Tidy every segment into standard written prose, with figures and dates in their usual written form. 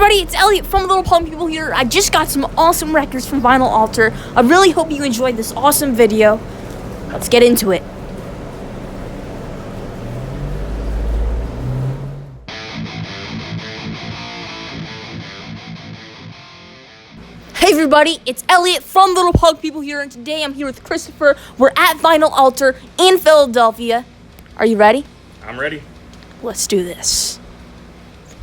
everybody, it's Elliott from Little Punk People here. I just got some awesome records from Vinyl Altar. I really hope you enjoyed this awesome video. Let's get into it. Hey everybody, it's Elliott from Little Punk People here, and today I'm here with Christopher. We're at Vinyl Altar in Philadelphia. Are you ready? I'm ready. Let's do this.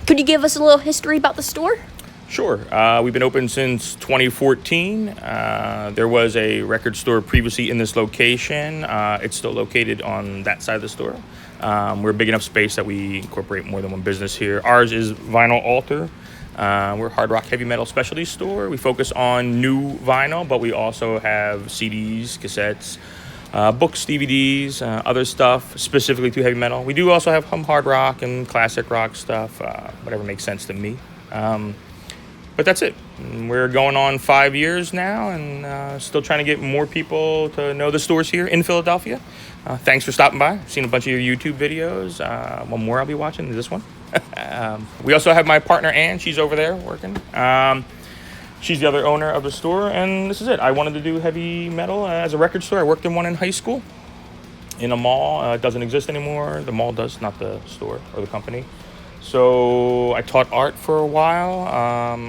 Could you give us a little history about the store? Sure. We've been open since 2014. There was a record store previously in this location. It's still located on that side of the store. We're a big enough space that we incorporate more than one business here. Ours is Vinyl Altar. We're a hard rock heavy metal specialty store. We focus on new vinyl, but we also have CDs, cassettes, books, DVDs, other stuff specifically to heavy metal. We do also have some hard rock and classic rock stuff, whatever makes sense to me. But that's it. We're going on 5 years now and still trying to get more people to know the stores here in Philadelphia. Thanks for stopping by. I've seen a bunch of your YouTube videos. One more I'll be watching is this one. We also have my partner, Ann. She's over there working. She's the other owner of the store, and this is it. I wanted to do heavy metal as a record store. I worked in one in high school in a mall. It doesn't exist anymore. The mall does, not the store or the company. So I taught art for a while.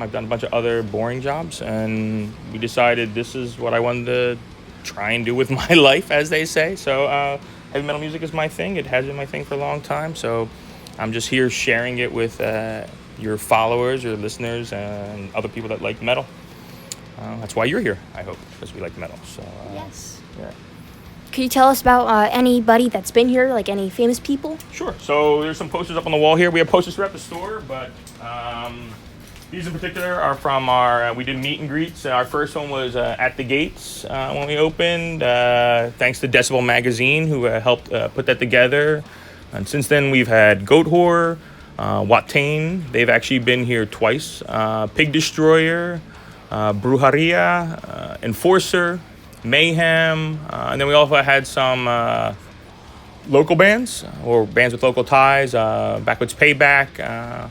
I've done a bunch of other boring jobs, and we decided this is what I wanted to try and do with my life, as they say. So heavy metal music is my thing. It has been my thing for a long time. So I'm just here sharing it with your followers, your listeners, and other people that like metal. That's why you're here, I hope, because we like metal. So Yes. Yeah. Could you tell us about anybody that's been here, like any famous people? Sure. So there's some posters up on the wall here. We have posters throughout the store, but these in particular are from our, we did meet and greets. Our first one was at the gates when we opened, thanks to Decibel Magazine, who helped put that together. And since then, we've had Goat Whore, Watain. They've actually been here twice. Pig Destroyer, Brujeria, Enforcer, Mayhem, and then we also had some local bands or bands with local ties. Backwards Payback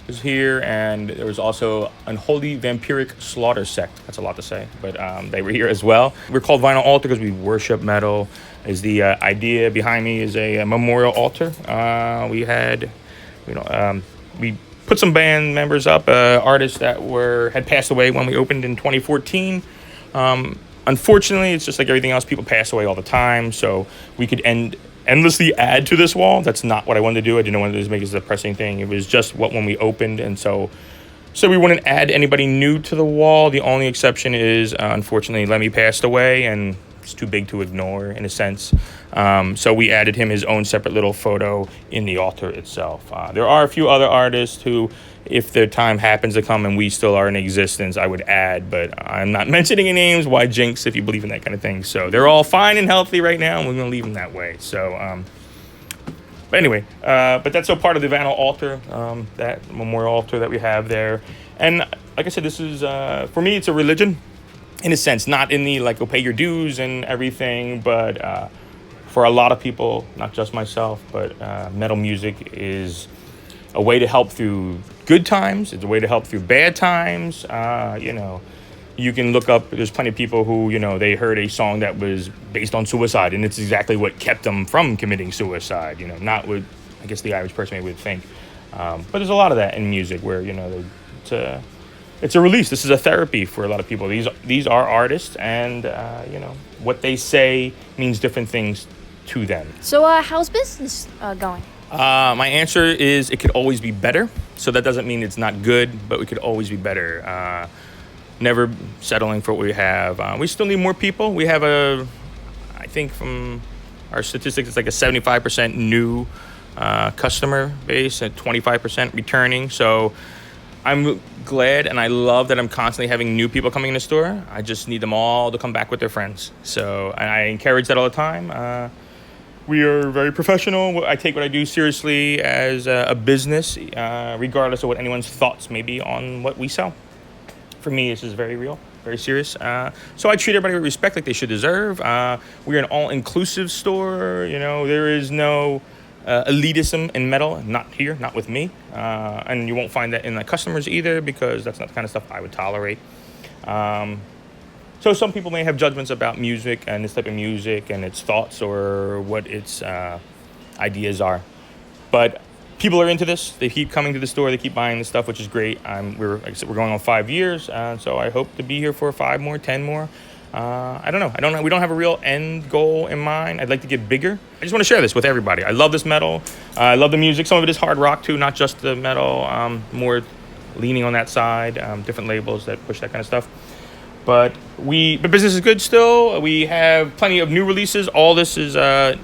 was here, and there was also Unholy Vampiric Slaughter Sect. That's a lot to say, but they were here as well. We're called Vinyl Altar because we worship metal. Is the idea behind me is a memorial altar. We had, we put some band members up, artists that had passed away when we opened in 2014. Unfortunately, it's just like everything else. People pass away all the time, so we could endlessly add to this wall. That's not what I wanted to do. I didn't want to make this a depressing thing. It was just what when we opened, and so we wouldn't add anybody new to the wall. The only exception is, unfortunately, Lemmy passed away, and it's too big to ignore in a sense. So we added him his own separate little photo in the altar itself. There are a few other artists who, if their time happens to come and we still are in existence, I would add, but I'm not mentioning any names. Why jinx if you believe in that kind of thing? So they're all fine and healthy right now, and we're going to leave them that way. So, but anyway, but that's all part of the Vinyl Altar, that memorial altar that we have there. And like I said, this is, for me, it's a religion. In a sense, not in the like go pay your dues and everything, but for a lot of people, not just myself, but metal music is a way to help through good times. It's a way to help through bad times. You can look up, there's plenty of people who, they heard a song that was based on suicide, and it's exactly what kept them from committing suicide, not what I guess the average person would think. But there's a lot of that in music where, it's a release. This is a therapy for a lot of people. These are artists, and what they say means different things to them. So how's business going? My answer is it could always be better. So that doesn't mean it's not good, but we could always be better. Never settling for what we have. We still need more people. We have I think from our statistics, it's like a 75% new customer base and 25% returning. So I'm glad and I love that I'm constantly having new people coming in the store. I just need them all to come back with their friends. So, and I encourage that all the time. We are very professional. I take what I do seriously as a business, regardless of what anyone's thoughts may be on what we sell. For me, this is very real, very serious. So I treat everybody with respect like they should deserve. We're an all-inclusive store. There is no elitism in metal. Not here, not with me. And you won't find that in the customers either, because that's not the kind of stuff I would tolerate. So some people may have judgments about music and this type of music and its thoughts or what its ideas are. But people are into this. They keep coming to the store. They keep buying this stuff, which is great. Like I said, we're going on 5 years, so I hope to be here for 5 more, 10 more. I don't know. We don't have a real end goal in mind. I'd like to get bigger. I just want to share this with everybody. I love this metal. I love the music. Some of it is hard rock too, not just the metal. More leaning on that side. Different labels that push that kind of stuff. But business is good still. We have plenty of new releases. All this is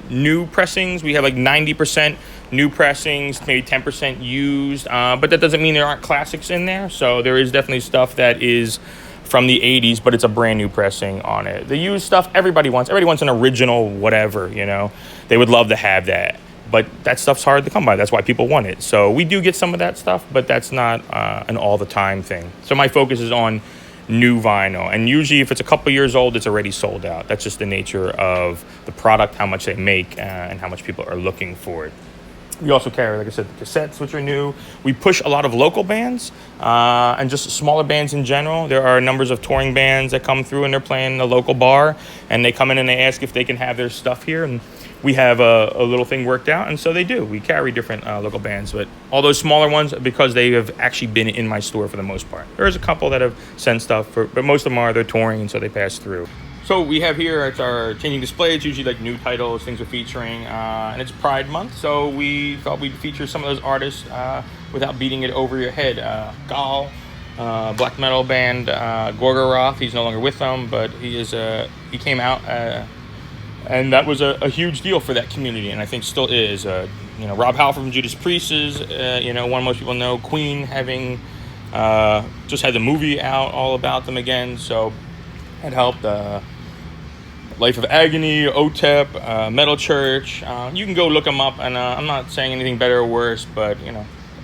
new pressings. We have like 90% new pressings, maybe 10% used. But that doesn't mean there aren't classics in there. So there is definitely stuff that is from the 80s, but it's a brand new pressing on it. The used stuff everybody wants. Everybody wants an original whatever, you know. They would love to have that. But that stuff's hard to come by. That's why people want it. So we do get some of that stuff, but that's not an all-the-time thing. So my focus is on new vinyl, and usually if it's a couple years old, it's already sold out. That's just the nature of the product, how much they make, and how much people are looking for it. We also carry, like I said, the cassettes, which are new. We push a lot of local bands and just smaller bands in general. There are numbers of touring bands that come through and they're playing a local bar, and they come in and they ask if they can have their stuff here, and we have a little thing worked out, and so they do. We carry different local bands, but all those smaller ones, because they have actually been in my store for the most part. There's a couple that have sent stuff, but most of them they're touring, and so they pass through. So we have here, it's our changing display. It's usually like new titles, things we're featuring, and it's Pride Month, so we thought we'd feature some of those artists without beating it over your head. Gal, black metal band, Gorgoroth, he's no longer with them, but he came out, and that was a huge deal for that community, and I think still is. Rob Halford from Judas Priest is, one most people know. Queen having just had the movie out all about them again, so it helped. Life of Agony, OTEP, Metal Church. You can go look them up, and I'm not saying anything better or worse, but,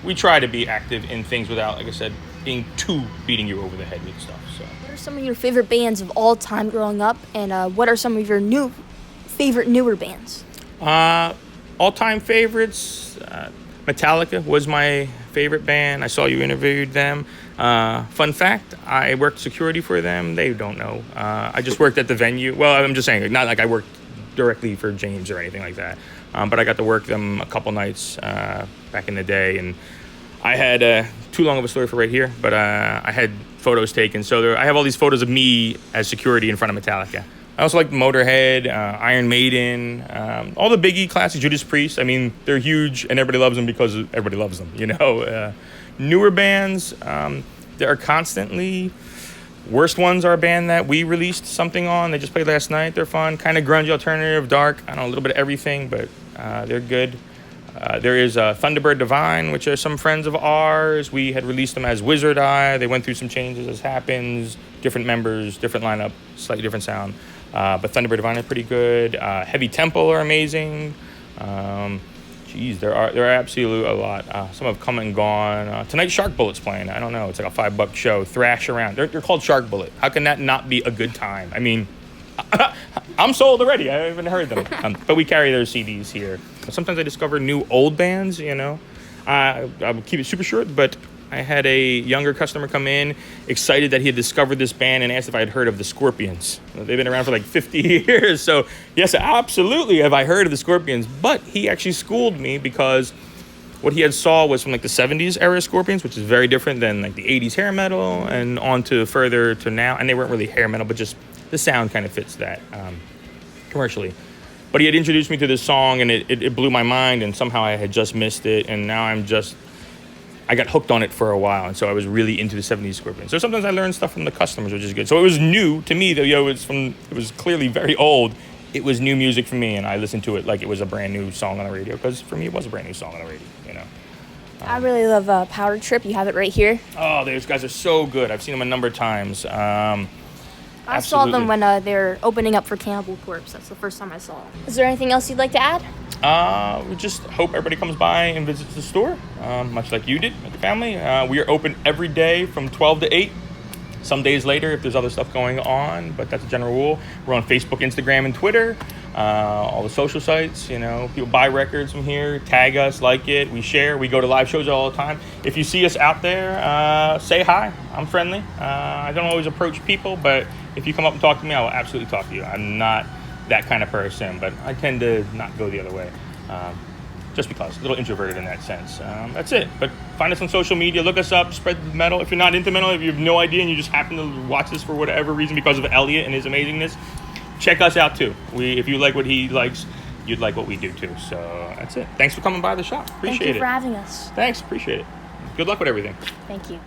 we try to be active in things without, like I said, being too beating you over the head with stuff. So, what are some of your favorite bands of all time growing up, and what are some of your newer bands? All-time favorites, Metallica was my favorite band. I saw you interviewed them. Fun fact, I worked security for them. They don't know. I just worked at the venue. Well, I'm just saying, not like I worked directly for James or anything like that. But I got to work them a couple nights back in the day. And I had too long of a story for right here, but I had photos taken. So I have all these photos of me as security in front of Metallica. I also like Motorhead, Iron Maiden, all the biggie classics, Judas Priest. I mean, they're huge, and everybody loves them because everybody loves them, Newer bands, there are constantly... Worst Ones are a band that we released something on. They just played last night. They're fun. Kind of grungy, alternative, dark. I don't know, a little bit of everything, but they're good. There is Thunderbird Divine, which are some friends of ours. We had released them as Wizard Eye. They went through some changes, as happens. Different members, different lineup, slightly different sound. But Thunderbird Divine are pretty good. Heavy Temple are amazing. There are absolutely a lot. Some have come and gone. Tonight, Shark Bullet's playing. I don't know. It's like a $5 show. Thrash around. They're called Shark Bullet. How can that not be a good time? I mean, I'm sold already. I haven't heard them. But we carry their CDs here. Sometimes I discover new old bands, I'll keep it super short, but I had a younger customer come in, excited that he had discovered this band, and asked if I had heard of the Scorpions. They've been around for like 50 years, so yes, absolutely have I heard of the Scorpions, but he actually schooled me because what he had saw was from like the 70s era Scorpions, which is very different than like the 80s hair metal, and on to further to now, and they weren't really hair metal, but just the sound kind of fits that commercially. But he had introduced me to this song, and it blew my mind, and somehow I had just missed it, and now I got hooked on it for a while, and so I was really into the 70s Scorpions. So sometimes I learn stuff from the customers, which is good. So it was new to me, though. It was clearly very old. It was new music for me, and I listened to it like it was a brand new song on the radio, because for me it was a brand new song on the radio. I really love Power Trip. You have it right here. Oh, those guys are so good. I've seen them a number of times. I saw them when they were opening up for Cannibal Corpse. That's the first time I saw them. Is there anything else you'd like to add? We just hope everybody comes by and visits the store, much like you did with the family. We are open every day from 12 to 8. Some days later if there's other stuff going on, but that's a general rule. We're on Facebook, Instagram, and Twitter. all the social sites. People buy records from here, tag us, like it, we share, we go to live shows all the time. If you see us out there, say hi. I'm friendly. I don't always approach people, but if you come up and talk to me, I will absolutely talk to you. I'm not that kind of person, but I tend to not go the other way. Just because, a little introverted in that sense. That's it. But find us on social media, look us up, spread the metal. If you're not into metal, if you have no idea and you just happen to watch this for whatever reason because of Elliott and his amazingness, check us out too. If you like what he likes, you'd like what we do too. So that's it. Thanks for coming by the shop. Appreciate it. Thank you for having us. Thanks, appreciate it. Good luck with everything. Thank you.